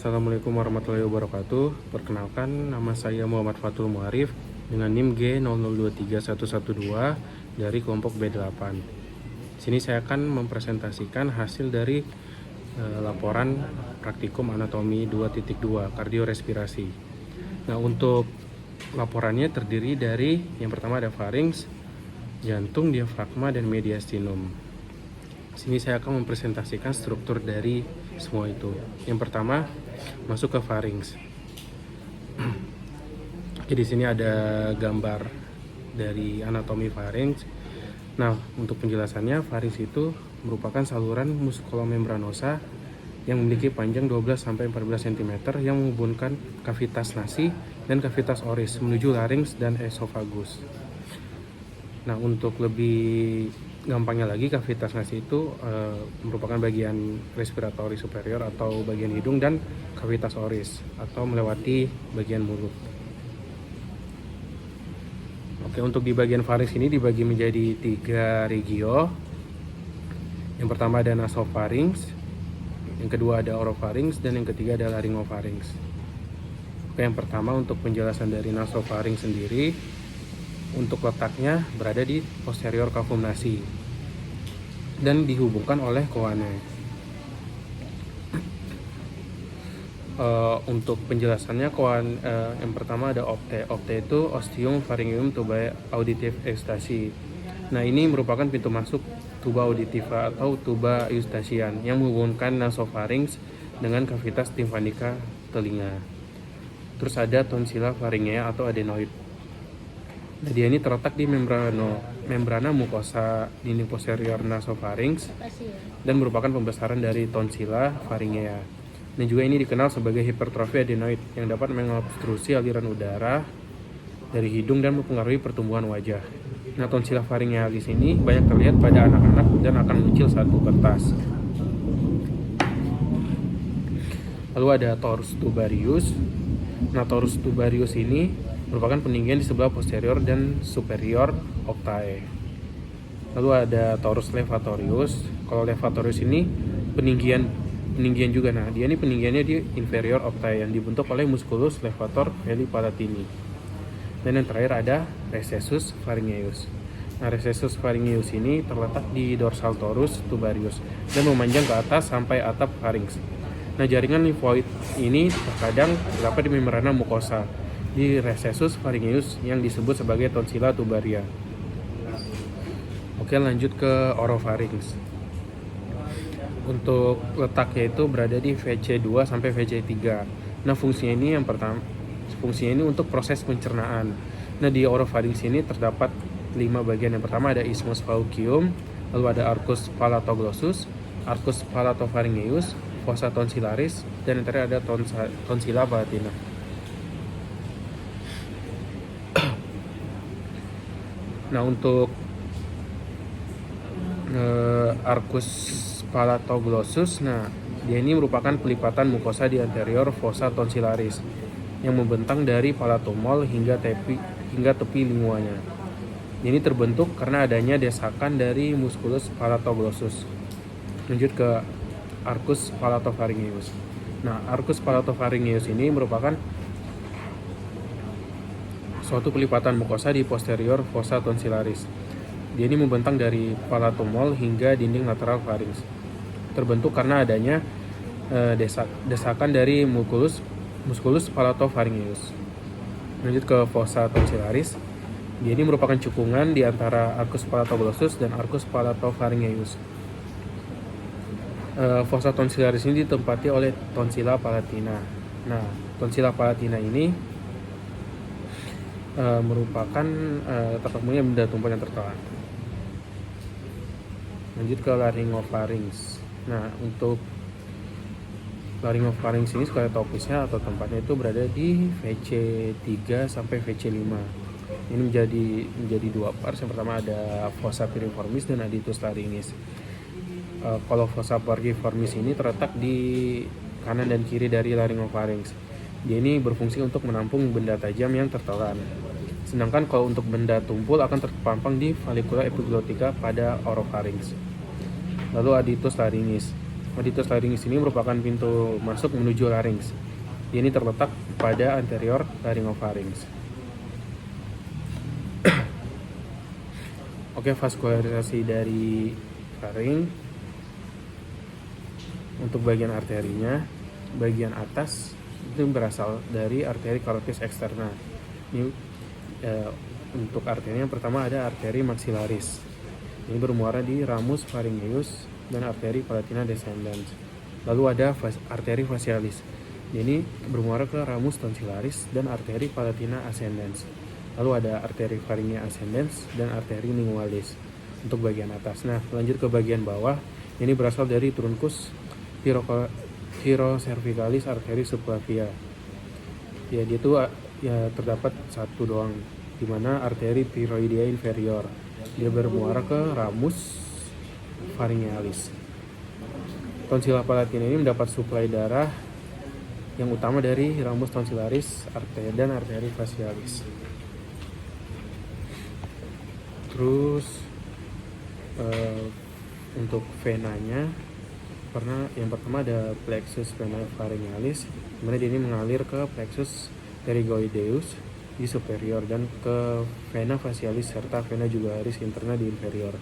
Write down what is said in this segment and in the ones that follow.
Assalamualaikum warahmatullahi wabarakatuh. Perkenalkan, nama saya Muhammad Fatul Muarif dengan NIM G0023112 dari kelompok B8. Sini saya akan mempresentasikan hasil dari laporan praktikum anatomi 2.2 kardiorespirasi. Nah, untuk laporannya terdiri dari yang pertama ada farinks, jantung, diafragma, dan mediastinum. Sini saya akan mempresentasikan struktur dari semua itu. Yang pertama masuk ke farinks. Jadi di sini ada gambar dari anatomi farinks. Nah, untuk penjelasannya, farinks itu merupakan saluran muskulomembranosa yang memiliki panjang 12-14 cm yang menghubungkan kavitas nasi dan kavitas oris menuju larynx dan esofagus. Nah, untuk lebih gampangnya lagi, kavitas nasi itu merupakan bagian respiratori superior atau bagian hidung, dan kavitas oris atau melewati bagian mulut. Oke, untuk di bagian farinks ini dibagi menjadi 3 regio. Yang pertama ada nasofarinks, yang kedua ada orofarinks, dan yang ketiga ada laryngofarinks. Oke, yang pertama untuk penjelasan dari nasofarinks sendiri, untuk letaknya berada di posterior cavum nasi dan dihubungkan oleh choanae. Untuk penjelasannya, yang pertama ada opte. Opte itu ostium pharyngeum tubae auditive eustachy. Nah, ini merupakan pintu masuk tuba auditiva atau tuba eustachian yang menghubungkan nasofarinks dengan kavitas timpanika telinga. Terus ada tonsilla pharyngea atau adenoid. Nah, dia ini terletak di membrana mukosa dinding posterior nasofarinks dan merupakan pembesaran dari tonsilla pharyngea. Dan juga ini dikenal sebagai hipertrofi adenoid yang dapat mengobstruksi aliran udara dari hidung dan mempengaruhi pertumbuhan wajah. Nah, tonsilla pharyngea di sini banyak terlihat pada anak-anak dan akan muncul saat pubertas. Lalu ada torus tubarius. Nah, torus tubarius ini merupakan peninggian di sebelah posterior dan superior optae. Lalu ada torus levatorius. Kalau levatorius ini peninggian juga. Nah, dia ini peninggiannya di inferior optae yang dibentuk oleh musculus levator veli palatini. Dan yang terakhir ada recessus pharyngeus. Nah, recessus pharyngeus ini terletak di dorsal torus tubarius dan memanjang ke atas sampai atap farinks. Nah, jaringan limfoid ini terkadang terdapat di membrana mukosa di recessus pharyngeus yang disebut sebagai tonsilla tubaria. Oke, lanjut ke orofarinks. Untuk letaknya itu berada di VC2 sampai VC3. Nah, fungsinya ini untuk proses pencernaan. Nah, di orofarinks ini terdapat 5 bagian. Yang pertama ada isthmus faucium, lalu ada arcus palatoglossus, arcus palatopharyngeus, fossa tonsillaris, dan yang terakhir ada tonsilla palatina. Nah, untuk arcus palatoglossus, nah dia ini merupakan pelipatan mukosa di anterior fossa tonsillaris yang membentang dari palatomol hingga tepi linguanya. Ini terbentuk karena adanya desakan dari musculus palatoglossus. Lanjut ke arcus palatopharyngeus. Nah, arcus palatopharyngeus ini merupakan suatu pelipatan mukosa di posterior fossa tonsillaris. Dia ini membentang dari palatomol hingga dinding lateral farinks. Terbentuk karena adanya desakan dari musculus palatopharyngeus. Lanjut ke fossa tonsillaris. Dia ini merupakan cekungan di antara arcus palatoglossus dan arcus palatopharyngeus. Fossa tonsillaris ini ditempati oleh tonsilla palatina. Nah, tonsilla palatina ini merupakan tertemunya benda tumpul yang tertelan. Lanjut ke laryngofarinx. Nah, untuk laryngofarinx ini skoliotopisnya atau tempatnya itu berada di VC3 sampai VC5. Ini menjadi 2 parts. Yang pertama ada fossa piriformis dan aditus laryngis. Kalau fossa piriformis ini terletak di kanan dan kiri dari laryngofarinx. Dia ini berfungsi untuk menampung benda tajam yang tertelan. Sedangkan kalau untuk benda tumpul akan terpampang di valicula epiglottica pada orofarinx. Lalu aditus laryngis. Auditus larynx ini merupakan pintu masuk menuju larynx. Ini terletak pada anterior laryngopharynx. Oke, vaskularisasi dari faring. Untuk bagian arterinya, bagian atas itu berasal dari arteri carotis externa. Ini untuk arterinya pertama ada arteri maxillaris. Ini bermuara di ramus pharyngeus dan arteri palatina descendens. Lalu ada arteri facialis. Ini bermuara ke ramus tonsillaris dan arteri palatina ascendens. Lalu ada arteri pharyngea ascendens dan arteri lingualis untuk bagian atas. Nah, lanjut ke bagian bawah. Ini berasal dari truncus thyrocervicalis arteri subclavia. Ya, dia itu ya terdapat satu doang, di mana arteri thyroidea inferior. Dia bermuara ke ramus pharyngealis. Tonsilla palatina ini mendapat suplai darah yang utama dari ramus tonsillaris dan arteri facialis. Terus untuk venanya, karena yang pertama ada plexus venae pharyngealis, dimana dia ini mengalir ke plexus pterygoideus di superior dan ke vena facialis serta vena jugularis interna di inferior.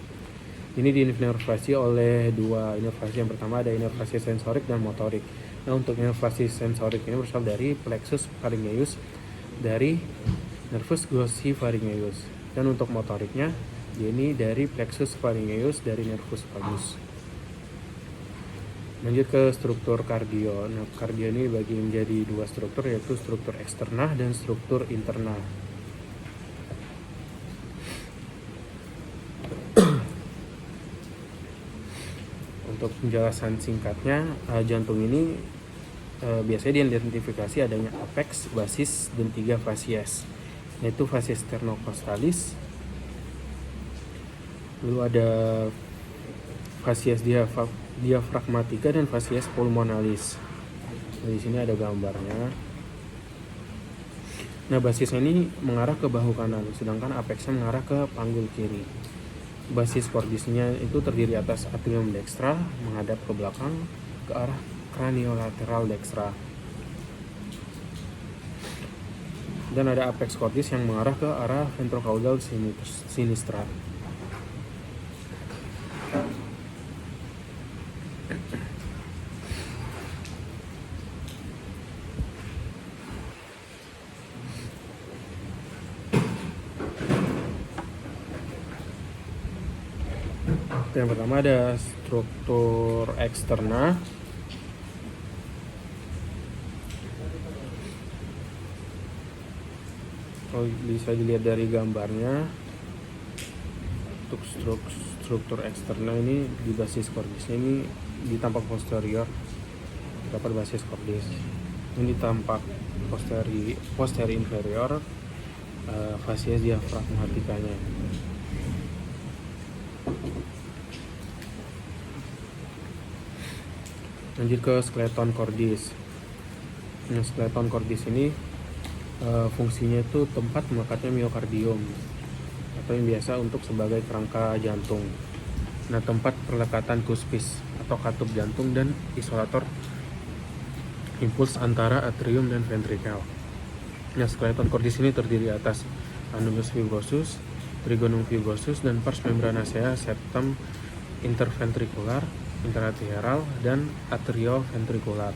Ini diinervasi oleh dua inervasi. Yang pertama ada inervasi sensorik dan motorik. Nah, untuk inervasi sensorik ini berasal dari plexus pharyngeus dari nervus glossopharyngeus. Dan untuk motoriknya, ini dari plexus pharyngeus dari nervus vagus. Lanjut ke struktur kardio. Nah, kardio ini dibagi menjadi dua struktur, yaitu struktur eksterna dan struktur interna. Untuk penjelasan singkatnya, jantung ini biasanya diidentifikasi adanya apex, basis, dan 3 fasies, yaitu fasies sternocostalis, lalu ada fasies diafragmatica dan fasies pulmonalis. Di sini ada gambarnya. Nah, basisnya ini mengarah ke bahu kanan, sedangkan apexnya mengarah ke panggul kiri. Basis cordisnya itu terdiri atas atrium dextra menghadap ke belakang ke arah craniolateral dextra. Dan ada apex cordis yang mengarah ke arah ventrocaudal sinistra. Yang pertama ada struktur eksterna. Bisa dilihat dari gambarnya. Untuk struktur eksterna ini di basis cordisnya ini di tampak posterior dapat basis cordis. Ini di tampak posterior inferior fasies diafragmatikanya. Lanjut ke skeleton cordis. Nah, skeleton cordis ini fungsinya itu tempat melekatnya miokardium atau yang biasa untuk sebagai kerangka jantung. Nah, tempat perlekatan cuspis atau katup jantung dan isolator impuls antara atrium dan ventrikel. Nah, skeleton cordis ini terdiri atas annulus fibrosus, trigonum fibrosus, dan pars membranacea septum interventricular, interarteriolar, dan atrioventricular.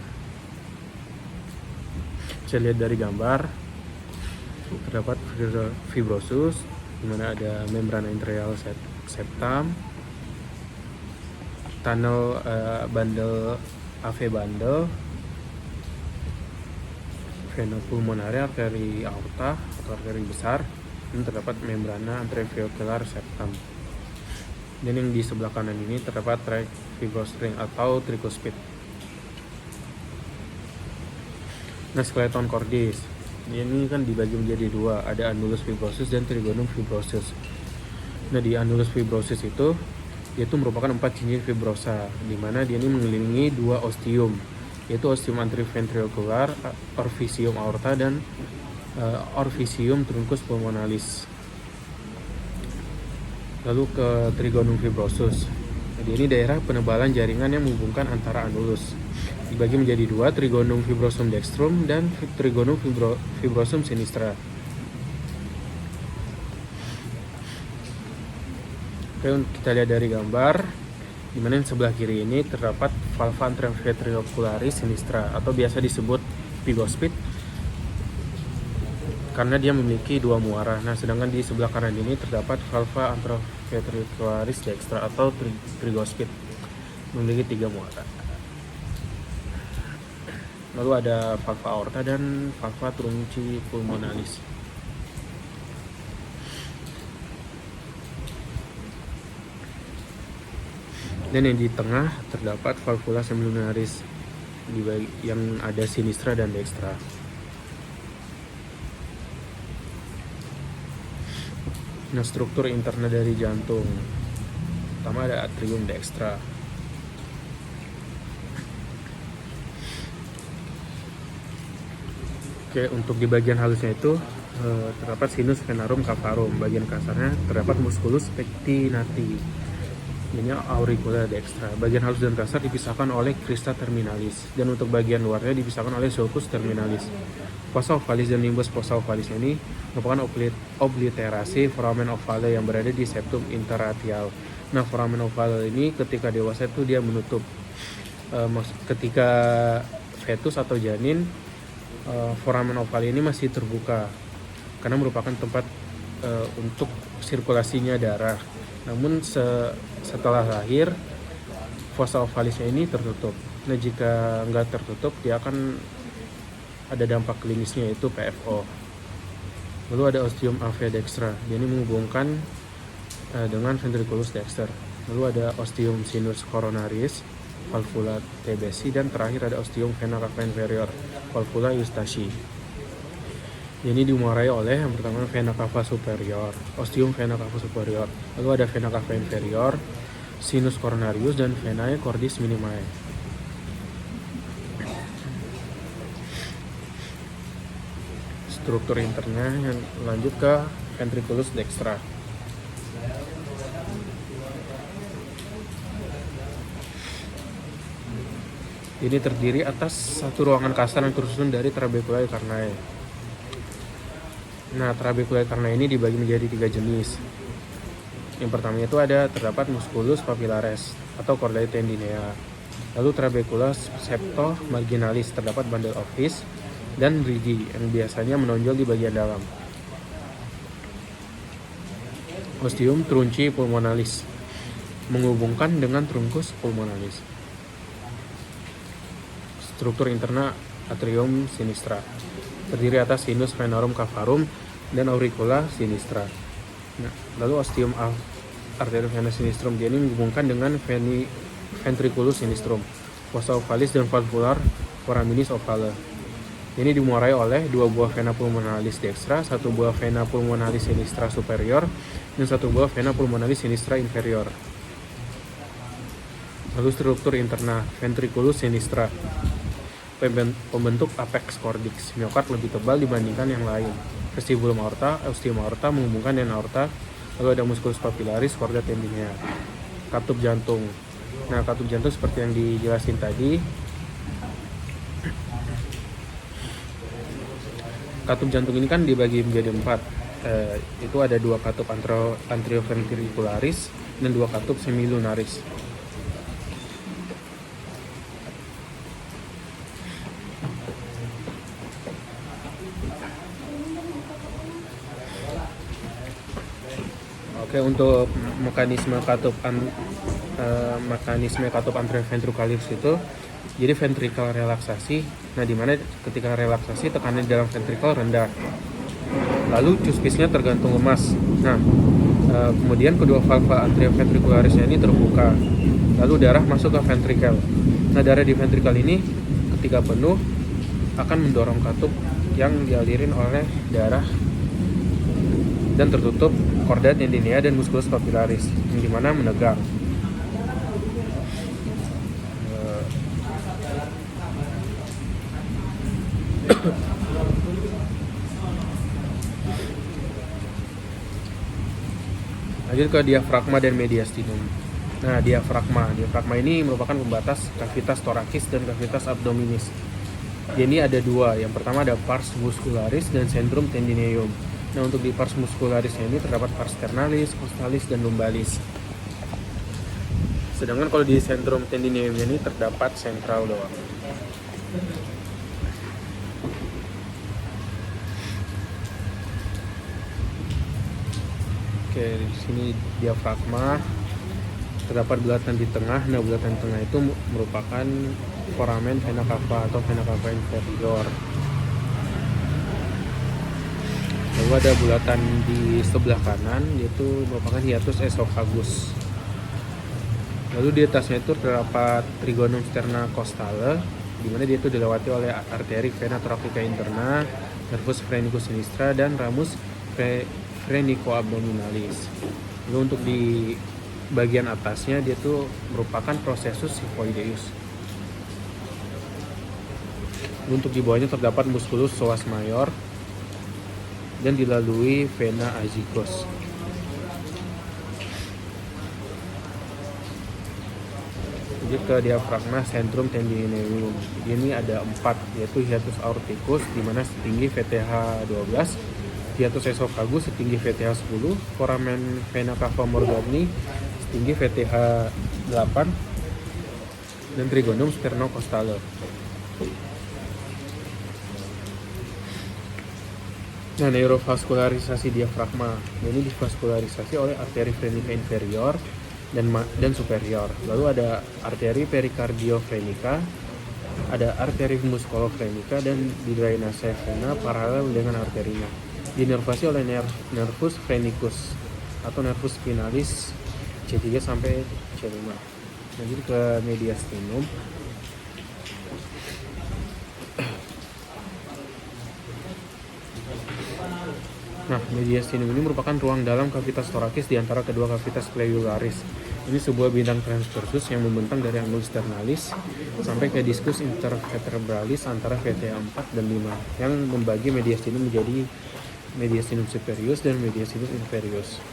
Bisa lihat dari gambar, terdapat fibrosus, di mana ada membrana intraeal septum, tunnel bundle AV bundle, vena pulmonare, arteri aorta atau arteri besar, dan terdapat membrana anteroventricular septum. Dan yang di sebelah kanan ini terdapat tract fibrostring atau tricuspid. Nah, skeleton cordis ini kan dibagi menjadi dua, ada annulus fibrosus dan trigonum fibrosus. Nah, di annulus fibrosus itu merupakan 4 cincin fibrosa, di mana dia ini mengelilingi 2 ostium, yaitu ostium anteroventricular, orficium aorta, dan orficium truncus pulmonalis. Lalu ke trigonum fibrosus. Dia ini daerah penebalan jaringan yang menghubungkan antara anulus. Dibagi menjadi dua, trigonum fibrosum dextrum dan trigonum fibrosum sinistra. Oke, kita lihat dari gambar, di mana yang sebelah kiri ini terdapat valva anteroventricularis sinistra atau biasa disebut pigospid karena dia memiliki dua muara. Nah, sedangkan di sebelah kanan ini terdapat valva anteroventricularis dextra atau trigospid memiliki tiga muara. Lalu ada valva aorta dan valva trunci pulmonalis. Dan yang di tengah terdapat valvula semilunaris yang ada sinistra dan dextra. Nah, struktur interna dari jantung, pertama ada atrium dextra. Oke, untuk di bagian halusnya itu terdapat sinus venarum cavarum. Bagian kasarnya terdapat musculus pectinati. Ini auricula dextra. Bagian halus dan kasar dipisahkan oleh crista terminalis, dan untuk bagian luarnya dipisahkan oleh sulcus terminalis. Fossa ovalis dan limbus fossa ovalis ini merupakan obliterasi foramen ovale yang berada di septum interradial. Nah, foramen ovale ini ketika dewasa itu dia menutup. Ketika fetus atau janin, foramen ovale ini masih terbuka karena merupakan tempat untuk sirkulasinya darah. Namun setelah lahir, fossa ovalisnya ini tertutup. Nah, jika nggak tertutup, dia akan ada dampak klinisnya, yaitu PFO. Lalu ada ostium ave dextra, dia ini menghubungkan dengan ventriculus dexter. Lalu ada ostium sinus coronaris, valvula TBC, dan terakhir ada ostium vena cava inferior, valvula eustachi. Ini dimuarai oleh yang pertama vena cava superior, ostium vena cava superior. Lalu ada vena cava inferior, sinus coronarius, dan venae cordis minimae. Struktur internya yang lanjut ke ventriculus dextra. Ini terdiri atas satu ruangan kasar yang tersusun dari trabeculae carnae. Nah, trabeculae carnae ini dibagi menjadi tiga jenis. Yang pertama itu terdapat musculus papillaris atau chordae tendinea. Lalu trabecula septo marginalis, terdapat bundle of His dan rigi yang biasanya menonjol di bagian dalam. Ostium trunci pulmonalis menghubungkan dengan truncus pulmonalis. Struktur interna atrium sinistra, terdiri atas sinus venarum cavarum dan auricula sinistra. Nah, lalu ostium arterium vena sinistrum, dia ini menghubungkan dengan ventriculus sinistrum, fossa ovalis dan valvular foraminis ovale. Ini dimuarai oleh dua buah vena pulmonalis dextra, satu buah vena pulmonalis sinistra superior, dan satu buah vena pulmonalis sinistra inferior. Lalu struktur interna ventriculus sinistra, pembentuk apex cordix, miokard lebih tebal dibandingkan yang lain. Vestibulum aorta, ostium aorta menghubungkan dengan aorta. Lalu ada musculus papillaris, chordae tendinea. Katup jantung. Nah, katup jantung seperti yang dijelasin tadi. Katup jantung ini kan dibagi menjadi 4. Itu ada 2 katup anterioventricularis dan 2 katup semilunaris. Oke, untuk mekanisme katup anterioventricularis itu, jadi ventrikel relaksasi. Nah, dimana ketika relaksasi tekanan di dalam ventrikel rendah. Lalu cuspисnya tergantung lemas. Nah, kemudian kedua valva anterioventricularisnya ini terbuka. Lalu darah masuk ke ventrikel. Nah, darah di ventrikel ini ketika penuh akan mendorong katup yang dialirin oleh darah dan tertutup chordae tendinea dan musculus papillaris, yang dimana menegang. Lanjut ke diafragma dan mediastinum. Nah, diafragma. Diafragma ini merupakan pembatas kavitas thoracis dan kavitas abdominis. Ini ada dua. Yang pertama ada pars muscularis dan centrum tendineum. Nah, untuk di pars muscularisnya ini terdapat pars sternalis, costalis, dan lumbalis. Sedangkan kalau di centrum tendineum ini terdapat sentral doang. Oke, di sini diafragma. Terdapat bulatan di tengah. Nah, bulatan di tengah itu merupakan foramen vena cava atau vena cava inferior. Lalu ada bulatan di sebelah kanan, yaitu merupakan hiatus esophagus. Lalu di atasnya itu terdapat trigonum sterna costale, di mana dia itu dilewati oleh arteri vena thoracica interna, nervus phrenicus sinistra, dan ramus phrenicoabdominalis. Lalu untuk di bagian atasnya dia itu merupakan processus xiphoideus. Untuk di bawahnya terdapat musculus psoas major dan dilalui vena azygos. Lanjut ke diafragma centrum tendineum. Ini ada 4, yaitu hiatus aorticus di mana setinggi VTH 12, hiatus esophagus setinggi VTH 10, foramen vena cava morgani setinggi VTH 8, dan trigonum sternocostale. Nah, neurovaskularisasi diafragma. Ini divaskularisasi oleh arteri phrenica inferior dan superior. Lalu ada arteri pericardiophrenica, ada arteri musculophrenica, dan di drainase vena paralel dengan arterinya. Dinervasi oleh nervus phrenicus atau nervus spinalis C3 sampai C5. Lanjut ke mediastinum. Nah, mediastinum ini merupakan ruang dalam kavitas thoracis di antara kedua kavitas pleuraris. Ini sebuah bidang transversus yang membentang dari angulus sternalis sampai ke discus intervertebralis antara VTA 4 dan 5 yang membagi mediastinum menjadi mediastinum superius dan mediastinum inferius.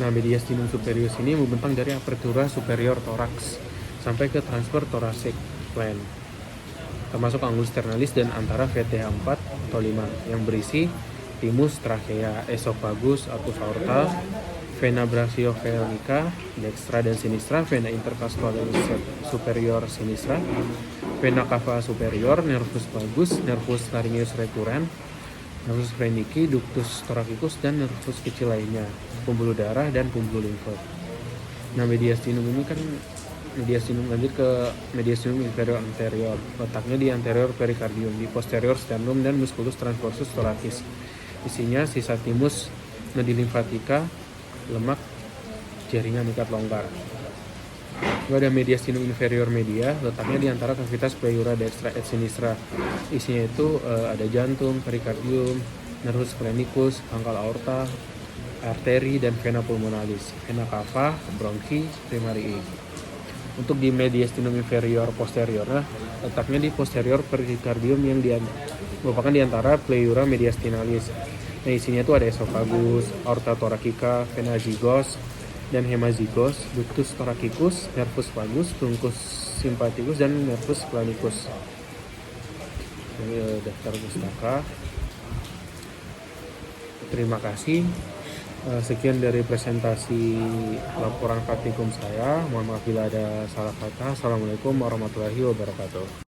Nah, mediastinum superius ini membentang dari apertura superior thorax sampai ke transfer thoracic plane, termasuk angulus sternalis dan antara VTH 4 atau 5 yang berisi timus, trachea, esophagus, arcus aorta, vena brachiocefalica dextra dan sinistra, vena intervascularis superior sinistra, vena cava superior, nervus vagus, nervus laryngeus recurrens, nervus phrenici, ductus thoracicus, dan nervus kecil lainnya, pembuluh darah dan pembuluh limfa. Nah, mediastinum ini kan lanjut ke mediastinum inferior anterior. Letaknya di anterior pericardium, di posterior sternum dan musculus transversus thoracis. Isinya sisa timus, nadi limfatika, lemak, jaringan ikat longgar. Lalu ada mediastinum inferior media, letaknya di antara kavitas pleura dextra et sinistra. Isinya itu ada jantung, pericardium, nervus phrenicus, pangkal aorta, arteri, dan vena pulmonalis, vena cava, bronchi, primarii. Untuk di mediastinum inferior posterior, letaknya di posterior pericardium yang merupakan di antara pleura mediastinalis. Nah, isinya itu ada esophagus, aorta thoracica, vena azygos dan hemazygos, ductus thoracicus, nervus vagus, truncus sympathicus, dan nervus planicus. Ini daftar pustaka. Terima kasih. Sekian dari presentasi laporan praktikum saya. Mohon maaf bila ada salah kata. Assalamualaikum warahmatullahi wabarakatuh.